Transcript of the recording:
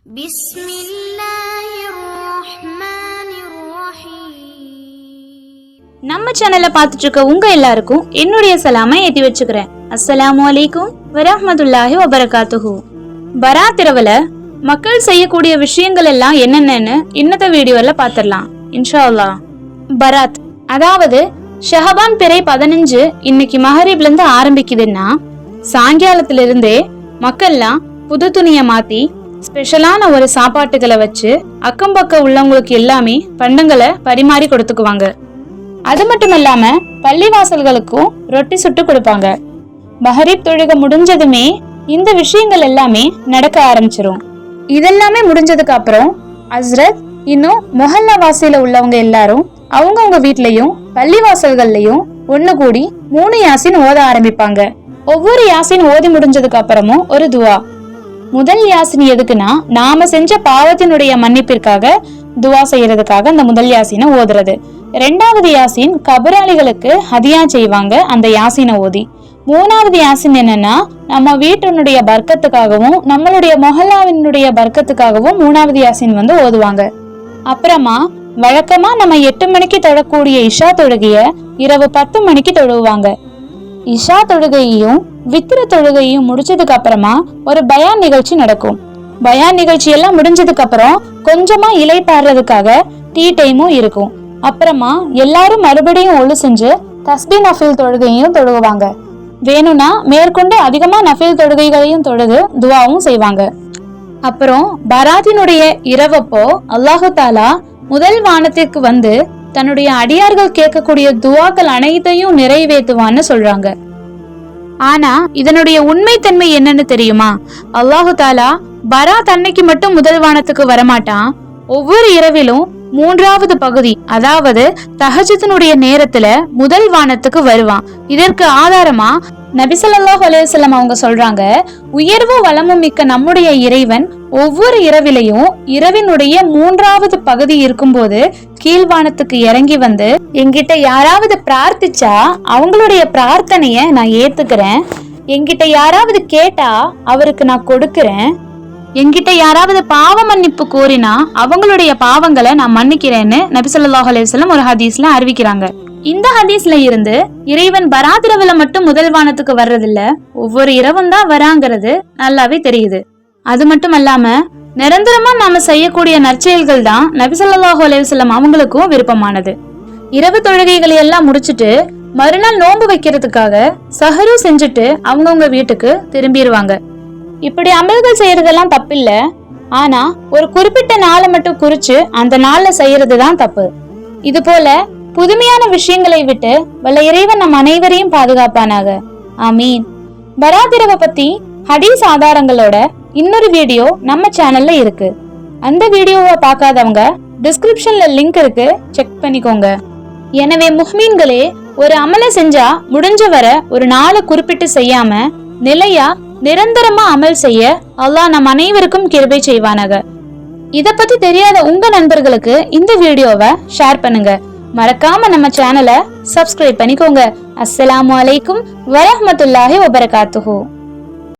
நம்ம சேனலை பார்த்துட்டு இருக்க உங்க எல்லாருக்கும் என்னுடைய சலாமை ஏத்தி வச்சுக்கிறேன். அஸ்ஸலாமு அலைக்கும் வரஹ்மத்துல்லாஹி வபரகாத்துஹு. பராத் இரவுல மக்கள் செய்யக்கூடிய விஷயங்கள் எல்லாம் என்னென்னு இன்னத்த வீடியோல பாத்திரலாம் இன்ஷா அல்லாஹ். பராத் அதாவது ஷஹபான் பிறை 15 இன்னைக்கு மகரிப்ல இருந்து ஆரம்பிக்குதுன்னா சாயங்காலத்துல இருந்தே மக்கள்லாம் புது துணியை மாத்தி ஸ்பெஷலான ஒரு சாப்பாட்டுகளை வச்சு அக்கம் பக்கம் உள்ளவங்களுக்கு எல்லாமே பண்டங்களை பரிமாறி கொடுத்துக்குவாங்க. அது மட்டும் இல்லாம பள்ளிவாசல்களுக்கும் ரொட்டி சுட்டு கொடுப்பாங்க. மஹரிப் தொழுகை முடிஞ்சதுமே இந்த விஷயங்கள் எல்லாமே நடக்க ஆரம்பிச்சிரும். இதெல்லாமே முடிஞ்சதுக்கு அப்புறம் ஹஸ்ரத் இன்னும் மொஹல்லா வாசியில உள்ளவங்க எல்லாரும் அவங்கவுங்க வீட்லயும் பள்ளிவாசல்கள்லயும் ஒண்ணு கூடி 3 யாசின் ஓத ஆரம்பிப்பாங்க. ஒவ்வொரு யாசின் ஓதி முடிஞ்சதுக்கு அப்புறமும் ஒரு துவா. முதல் யாசின் எதுக்குன்னா நாம செஞ்ச பாவத்தினுடைய மன்னிப்பிற்காக துவா செய்யறதுக்காக அந்த முதல் யாசினை ஓதுறது. 2வது யாசின் கபராளிகளுக்கு ஹதியா செய்வாங்க அந்த யாசினை ஓதி. 3வது யாசின் என்னன்னா நம்ம வீட்டினுடைய பர்க்கத்துக்காகவும் நம்மளுடைய மொஹல்லாவினுடைய பர்க்கத்துக்காகவும் 3வது யாசின் ஓதுவாங்க. அப்புறமா வழக்கமா நம்ம 8 மணிக்கு தொழக்கூடிய இஷா தொழுகைய இரவு 10 மணிக்கு தொழுவாங்க. இஷா தொழுகையையும் வித்திர தொழுகையும் முடிச்சதுக்கு அப்புறமா ஒரு பயான் நிகழ்ச்சி நடக்கும். பயான் நிகழ்ச்சி எல்லாம் முடிஞ்சதுக்கு அப்புறம் கொஞ்சமா இலை பாடுறதுக்காக டீ டைமும் இருக்கும். அப்புறமா எல்லாரும் மறுபடியும் ஒழு செஞ்சு தஸ்பீ நஃபில் தொழுகையும் தொழுவாங்க. வேணும்னா மேற்கொண்டு அதிகமா நஃபில் தொழுகைகளையும் தொழுது துவாவும் செய்வாங்க. அப்புறம் பராத்தினுடைய இரவப்போ அல்லாஹு தாலா முதல் வானத்திற்கு தன்னுடைய அடியார்கள் கேட்கக்கூடிய துவாக்கள் அனைத்தையும் நிறைவேற்றுவான்னு சொல்றாங்க. ஆனா இதனுடைய உண்மைத்தன்மை என்னன்னு தெரியுமா? அல்லாஹு தாலா பராத் அன்னைக்கு மட்டும் முதல் வானத்துக்கு வரமாட்டான். ஒவ்வொரு இரவிலும் 3வது பகுதி அதாவது தஹஜ்ஜுனுடைய நேரத்துல முதல் வானத்துக்கு வருவான். இதற்கு ஆதாரமா நபி ஸல்லல்லாஹு அலைஹி வஸல்லம் அவங்க சொல்றாங்க, உயர்வு வளமும் மிக்க நம்முடைய இறைவன் ஒவ்வொரு இரவிலையும் இரவினுடைய 3வது பகுதி இருக்கும்போது கீழ்வானத்துக்கு இறங்கி என்கிட்ட யாராவது பிரார்த்திச்சா அவங்களுடைய பிரார்த்தனைய நான் ஏத்துக்கிறேன், என்கிட்ட யாராவது கேட்டா அவருக்கு நான் கொடுக்கிறேன், என்கிட்ட யாராவது பாவ மன்னிப்பு கோரினா அவங்களுடைய பாவங்களை நான் மன்னிக்கிறேன்னு நபி ஸல்லல்லாஹு அலைஹி வஸல்லம் ஒரு ஹதீஸ்ல அறிவிக்கிறாங்க. இந்த ஹதீஸ்ல இருந்து இறைவன் பராத் இரவுல மட்டும் முதல் வானத்துக்கு வர்றதில்ல, ஒவ்வொரு இரவும் தான் வராங்கிறது நல்லாவே தெரியுது. அது மட்டும் அல்லாம நிரந்தரமா நாம செய்யக்கூடிய நற்செயல்கள் தான் நபி ஸல்லல்லாஹு அலைஹி வஸல்லம் அவங்களுக்கும் விருப்பமானது. இரவு தொழுகைகளை எல்லாம் முடிச்சுட்டு மறுநாள் நோன்பு வைக்கிறதுக்காக சஹரு செஞ்சுட்டு அவங்கவுங்க வீட்டுக்கு திரும்பிடுவாங்க. இப்படி அமல்கள் செய்யறதெல்லாம் தப்பில்ல, ஆனா ஒரு குறிப்பிட்ட நாளை மட்டும் குறிச்சு அந்த நாள்ல செய்யறதுதான் தப்பு. இது போல புதுமையான விஷயங்களை விட்டு வல்ல இறைவன் நம் அனைவரையும் பாதுகாப்பானாக. ஆமீன். பராத் இரவை பத்தி ஹதீஸ் ஆதாரங்களோட இன்னொரு வீடியோ நம்ம சேனல்ல இருக்கு. அந்த வீடியோவை பார்க்காதவங்க டிஸ்கிரிப்ஷன்ல லிங்க் இருக்கு, செக் பண்ணிக்கோங்க. எனவே முஹ்மீன்களே, ஒரு அமலை செஞ்சா முடிஞ்ச வர ஒரு நாளை குறிப்பிட்டு செய்யாம நிலையா நிரந்தரமா அமல் செய்ய அல்லாஹ் நம் அனைவருக்கும் கிருபை செய்வானாக. இத பத்தி தெரியாத உங்க நண்பர்களுக்கு இந்த வீடியோவை ஷேர் பண்ணுங்க. மறக்காம நம்ம சேனலை சப்ஸ்கிரைப் பண்ணிக்கோங்க. அஸ்ஸலாமு அலைக்கும் வரஹ்மத்துல்லாஹி வபரகாத்துஹு.